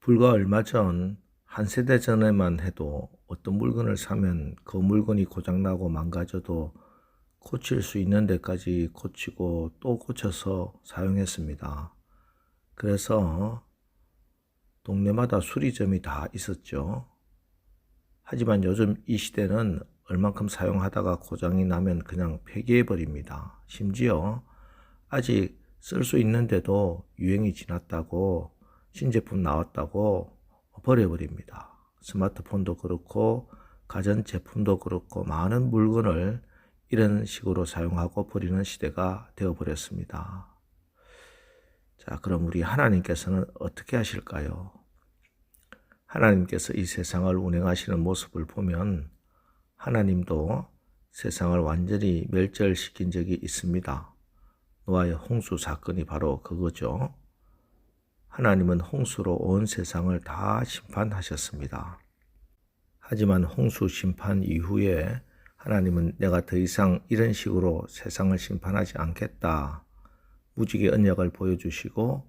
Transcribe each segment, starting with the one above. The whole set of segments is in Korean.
불과 얼마 전, 한 세대 전에만 해도 어떤 물건을 사면 그 물건이 고장나고 망가져도 고칠 수 있는 데까지 고치고 또 고쳐서 사용했습니다. 그래서 동네마다 수리점이 다 있었죠. 하지만 요즘 이 시대는 얼만큼 사용하다가 고장이 나면 그냥 폐기해버립니다. 심지어 아직 쓸 수 있는데도 유행이 지났다고, 신제품 나왔다고 버려버립니다. 스마트폰도 그렇고 가전제품도 그렇고 많은 물건을 이런 식으로 사용하고 버리는 시대가 되어버렸습니다. 자, 그럼 우리 하나님께서는 어떻게 하실까요? 하나님께서 이 세상을 운행하시는 모습을 보면 하나님도 세상을 완전히 멸절시킨 적이 있습니다. 노아의 홍수 사건이 바로 그거죠. 하나님은 홍수로 온 세상을 다 심판하셨습니다. 하지만 홍수 심판 이후에 하나님은 내가 더 이상 이런 식으로 세상을 심판하지 않겠다. 무지개 언약을 보여주시고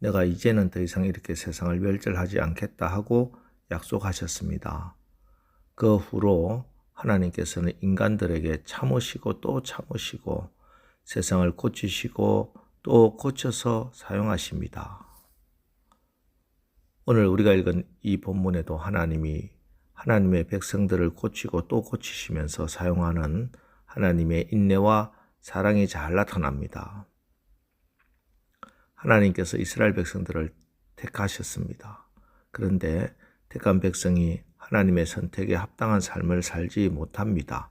내가 이제는 더 이상 이렇게 세상을 멸절하지 않겠다 하고 약속하셨습니다. 그 후로 하나님께서는 인간들에게 참으시고 또 참으시고 세상을 고치시고 또 고쳐서 사용하십니다. 오늘 우리가 읽은 이 본문에도 하나님이 하나님의 백성들을 고치고 또 고치시면서 사용하는 하나님의 인내와 사랑이 잘 나타납니다. 하나님께서 이스라엘 백성들을 택하셨습니다. 그런데 택한 백성이 하나님의 선택에 합당한 삶을 살지 못합니다.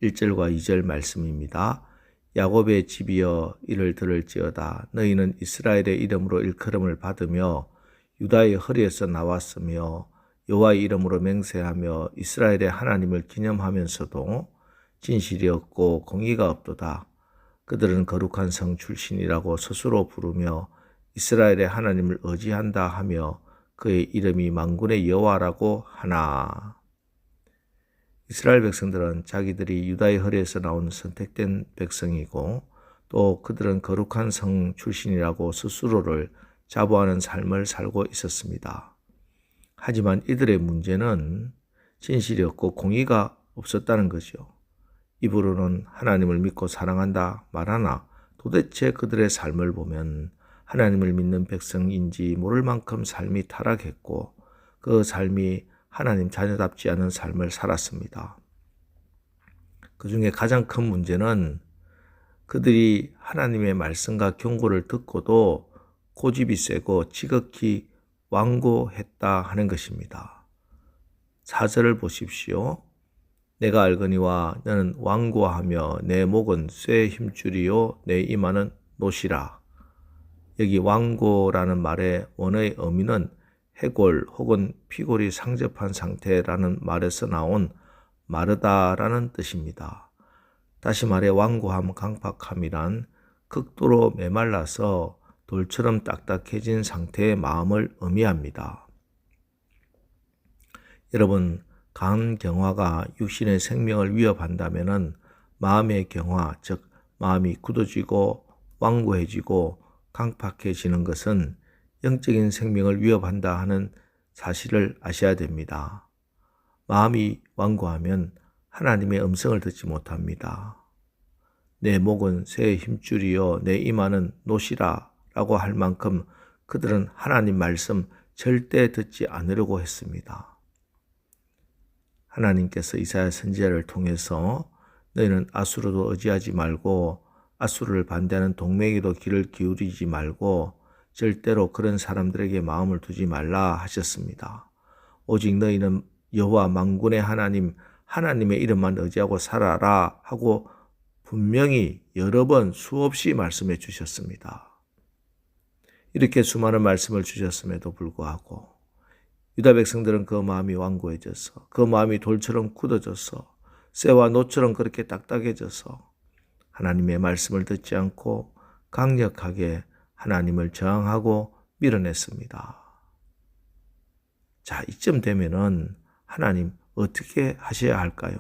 1절과 2절 말씀입니다. 야곱의 집이여 이를 들을지어다. 너희는 이스라엘의 이름으로 일컬음을 받으며 유다의 허리에서 나왔으며 여호와의 이름으로 맹세하며 이스라엘의 하나님을 기념하면서도 진실이 없고 공의가 없도다. 그들은 거룩한 성 출신이라고 스스로 부르며 이스라엘의 하나님을 의지한다 하며 그의 이름이 만군의 여호와라고 하나. 이스라엘 백성들은 자기들이 유다의 허리에서 나온 선택된 백성이고 또 그들은 거룩한 성 출신이라고 스스로를 자부하는 삶을 살고 있었습니다. 하지만 이들의 문제는 진실이 없고 공의가 없었다는 거죠. 입으로는 하나님을 믿고 사랑한다 말하나 도대체 그들의 삶을 보면 하나님을 믿는 백성인지 모를 만큼 삶이 타락했고 그 삶이 하나님 자녀답지 않은 삶을 살았습니다. 그 중에 가장 큰 문제는 그들이 하나님의 말씀과 경고를 듣고도 고집이 세고 지극히 완고했다 하는 것입니다. 4절을 보십시오. 내가 알거니와 너는 완고하며 내 목은 쇠의 힘줄이요 내 이마는 노시라. 여기 완고라는 말의 원어의 의미는 해골 혹은 피골이 상접한 상태라는 말에서 나온 마르다라는 뜻입니다. 다시 말해 완고함, 강팍함이란 극도로 메말라서 돌처럼 딱딱해진 상태의 마음을 의미합니다. 여러분, 강한 경화가 육신의 생명을 위협한다면 마음의 경화, 즉 마음이 굳어지고 완고해지고 강팍해지는 것은 영적인 생명을 위협한다 하는 사실을 아셔야 됩니다. 마음이 완고하면 하나님의 음성을 듣지 못합니다. 내 목은 쇠의 힘줄이요 내 이마는 노시라 라고 할 만큼 그들은 하나님 말씀 절대 듣지 않으려고 했습니다. 하나님께서 이사야 선지자를 통해서 너희는 아수르도 의지하지 말고 아수르를 반대하는 동맹에도 귀를 기울이지 말고 절대로 그런 사람들에게 마음을 두지 말라 하셨습니다. 오직 너희는 여호와 만군의 하나님, 하나님의 이름만 의지하고 살아라 하고 분명히 여러 번 수없이 말씀해 주셨습니다. 이렇게 수많은 말씀을 주셨음에도 불구하고 유다 백성들은 그 마음이 완고해져서 그 마음이 돌처럼 굳어져서 쇠와 노처럼 그렇게 딱딱해져서 하나님의 말씀을 듣지 않고 강력하게 하나님을 저항하고 밀어냈습니다. 자, 이쯤 되면은 하나님 어떻게 하셔야 할까요?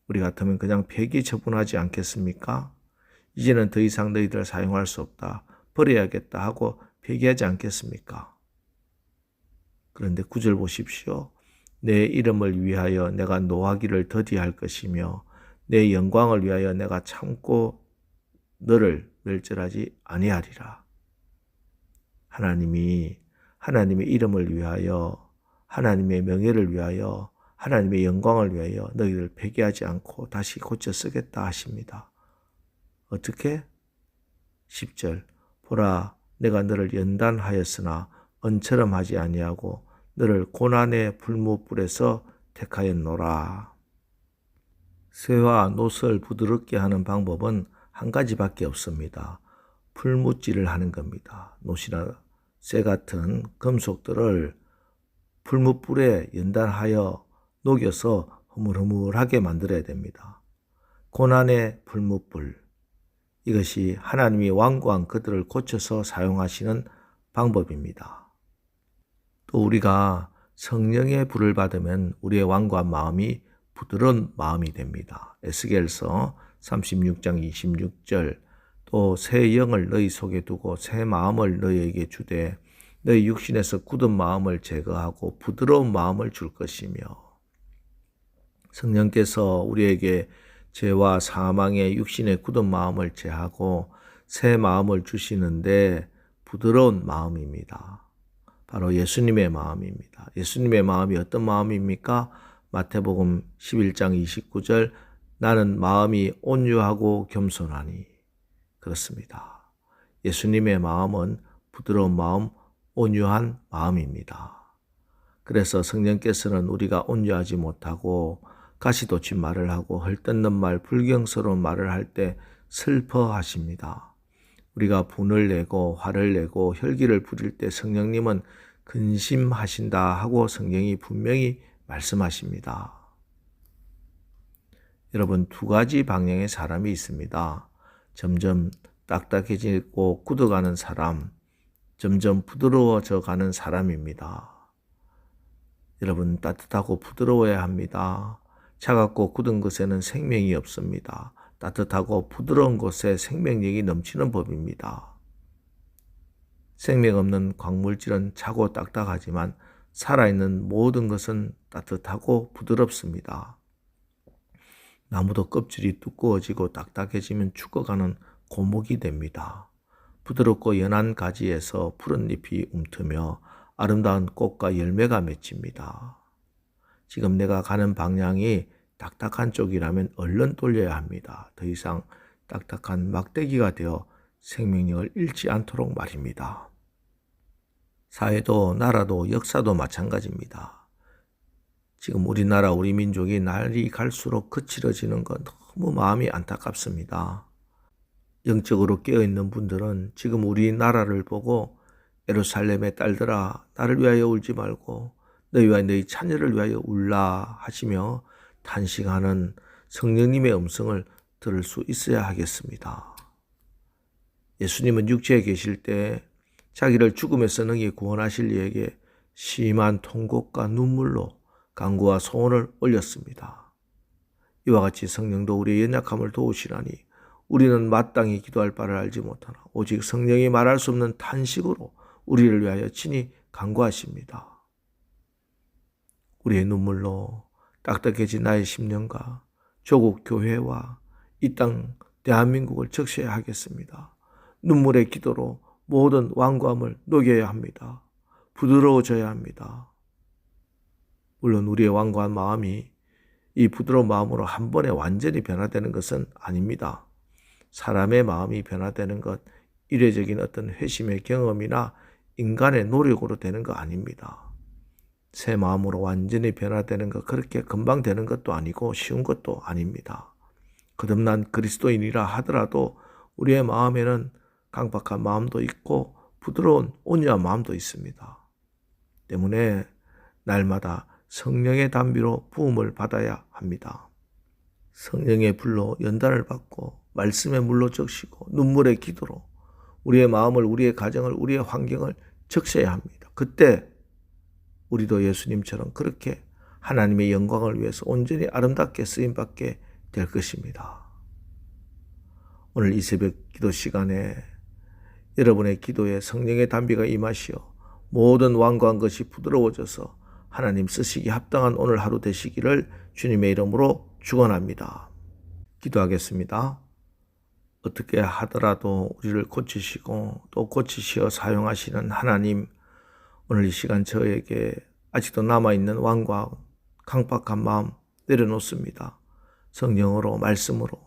우리 같으면 그냥 폐기 처분하지 않겠습니까? 이제는 더 이상 너희들 사용할 수 없다. 버려야겠다 하고 폐기하지 않겠습니까? 그런데 9절 보십시오. 내 이름을 위하여 내가 노하기를 더디할 것이며 내 영광을 위하여 내가 참고 너를 멸절하지 아니하리라. 하나님의 이름을 위하여, 하나님의 명예를 위하여, 하나님의 영광을 위하여 너희를 폐기하지 않고 다시 고쳐 쓰겠다 하십니다. 어떻게? 10절 보라 내가 너를 연단하였으나 언처럼 하지 아니하고 너를 고난의 불못불에서 택하였노라. 쇠와 노스를 부드럽게 하는 방법은 한 가지밖에 없습니다. 풀무질을 하는 겁니다. 노시나 쇠 같은 금속들을 풀무불에 연단하여 녹여서 흐물흐물하게 만들어야 됩니다. 고난의 풀무불, 이것이 하나님이 완고한 그들을 고쳐서 사용하시는 방법입니다. 또 우리가 성령의 불을 받으면 우리의 완고한 마음이 부드러운 마음이 됩니다. 에스겔서 36장 26절 또 새 영을 너희 속에 두고 새 마음을 너희에게 주되 너희 육신에서 굳은 마음을 제거하고 부드러운 마음을 줄 것이며, 성령께서 우리에게 죄와 사망의 육신의 굳은 마음을 제하고 새 마음을 주시는데 부드러운 마음입니다. 바로 예수님의 마음입니다. 예수님의 마음이 어떤 마음입니까? 마태복음 11장 29절 나는 마음이 온유하고 겸손하니. 그렇습니다. 예수님의 마음은 부드러운 마음, 온유한 마음입니다. 그래서 성령께서는 우리가 온유하지 못하고 가시돋친 말을 하고 헐뜯는 말, 불경스러운 말을 할 때 슬퍼하십니다. 우리가 분을 내고 화를 내고 혈기를 부릴 때 성령님은 근심하신다 하고 성경이 분명히 말씀하십니다. 여러분, 두 가지 방향의 사람이 있습니다. 점점 딱딱해지고 굳어가는 사람, 점점 부드러워져 가는 사람입니다. 여러분, 따뜻하고 부드러워야 합니다. 차갑고 굳은 것에는 생명이 없습니다. 따뜻하고 부드러운 것에 생명력이 넘치는 법입니다. 생명 없는 광물질은 차고 딱딱하지만 살아있는 모든 것은 따뜻하고 부드럽습니다. 나무도 껍질이 두꺼워지고 딱딱해지면 죽어가는 고목이 됩니다. 부드럽고 연한 가지에서 푸른 잎이 움트며 아름다운 꽃과 열매가 맺힙니다. 지금 내가 가는 방향이 딱딱한 쪽이라면 얼른 돌려야 합니다. 더 이상 딱딱한 막대기가 되어 생명력을 잃지 않도록 말입니다. 사회도 나라도 역사도 마찬가지입니다. 지금 우리나라 우리 민족이 날이 갈수록 거칠어지는 건 너무 마음이 안타깝습니다. 영적으로 깨어있는 분들은 지금 우리나라를 보고 예루살렘의 딸들아 나를 위하여 울지 말고 너희와 너희 자녀를 위하여 울라 하시며 탄식하는 성령님의 음성을 들을 수 있어야 하겠습니다. 예수님은 육체에 계실 때 자기를 죽음에서 능히 구원하실 이에게 심한 통곡과 눈물로 간구와 소원을 올렸습니다. 이와 같이 성령도 우리의 연약함을 도우시라니 우리는 마땅히 기도할 바를 알지 못하나 오직 성령이 말할 수 없는 탄식으로 우리를 위하여 친히 간구하십니다. 우리의 눈물로 딱딱해진 나의 심령과 조국 교회와 이 땅 대한민국을 적셔야 하겠습니다. 눈물의 기도로 모든 완고함을 녹여야 합니다. 부드러워져야 합니다. 물론 우리의 완고한 마음이 이 부드러운 마음으로 한 번에 완전히 변화되는 것은 아닙니다. 사람의 마음이 변화되는 것, 이례적인 어떤 회심의 경험이나 인간의 노력으로 되는 거 아닙니다. 새 마음으로 완전히 변화되는 것, 그렇게 금방 되는 것도 아니고 쉬운 것도 아닙니다. 거듭난 그리스도인이라 하더라도 우리의 마음에는 강박한 마음도 있고 부드러운 온유한 마음도 있습니다. 때문에 날마다 성령의 담비로 부음을 받아야 합니다. 성령의 불로 연단을 받고 말씀의 물로 적시고 눈물의 기도로 우리의 마음을, 우리의 가정을, 우리의 환경을 적셔야 합니다. 그때 우리도 예수님처럼 그렇게 하나님의 영광을 위해서 온전히 아름답게 쓰임받게 될 것입니다. 오늘 이 새벽 기도 시간에 여러분의 기도에 성령의 담비가 임하시어 모든 완고한 것이 부드러워져서 하나님 쓰시기 합당한 오늘 하루 되시기를 주님의 이름으로 축원합니다. 기도하겠습니다. 어떻게 하더라도 우리를 고치시고 또 고치시어 사용하시는 하나님, 오늘 이 시간 저에게 아직도 남아있는 완고한 강박한 마음 내려놓습니다. 성령으로 말씀으로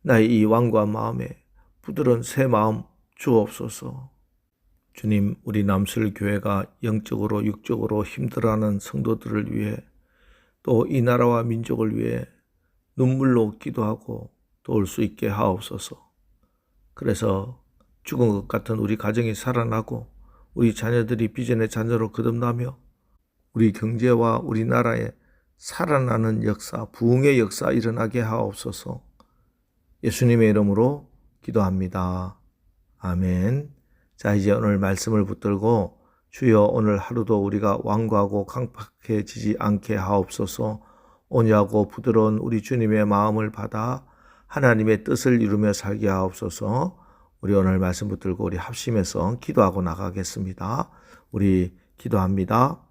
나의 이 완고한 마음에 부드러운 새 마음 주옵소서. 주님, 우리 남슬교회가 영적으로 육적으로 힘들어하는 성도들을 위해 또 이 나라와 민족을 위해 눈물로 기도하고 도울 수 있게 하옵소서. 그래서 죽은 것 같은 우리 가정이 살아나고 우리 자녀들이 비전의 자녀로 거듭나며 우리 경제와 우리나라에 살아나는 역사, 부흥의 역사 일어나게 하옵소서. 예수님의 이름으로 기도합니다. 아멘. 자, 이제 오늘 말씀을 붙들고 주여 오늘 하루도 우리가 완고하고 강팍해지지 않게 하옵소서. 온유하고 부드러운 우리 주님의 마음을 받아 하나님의 뜻을 이루며 살게 하옵소서. 우리 오늘 말씀 붙들고 우리 합심해서 기도하고 나가겠습니다. 우리 기도합니다.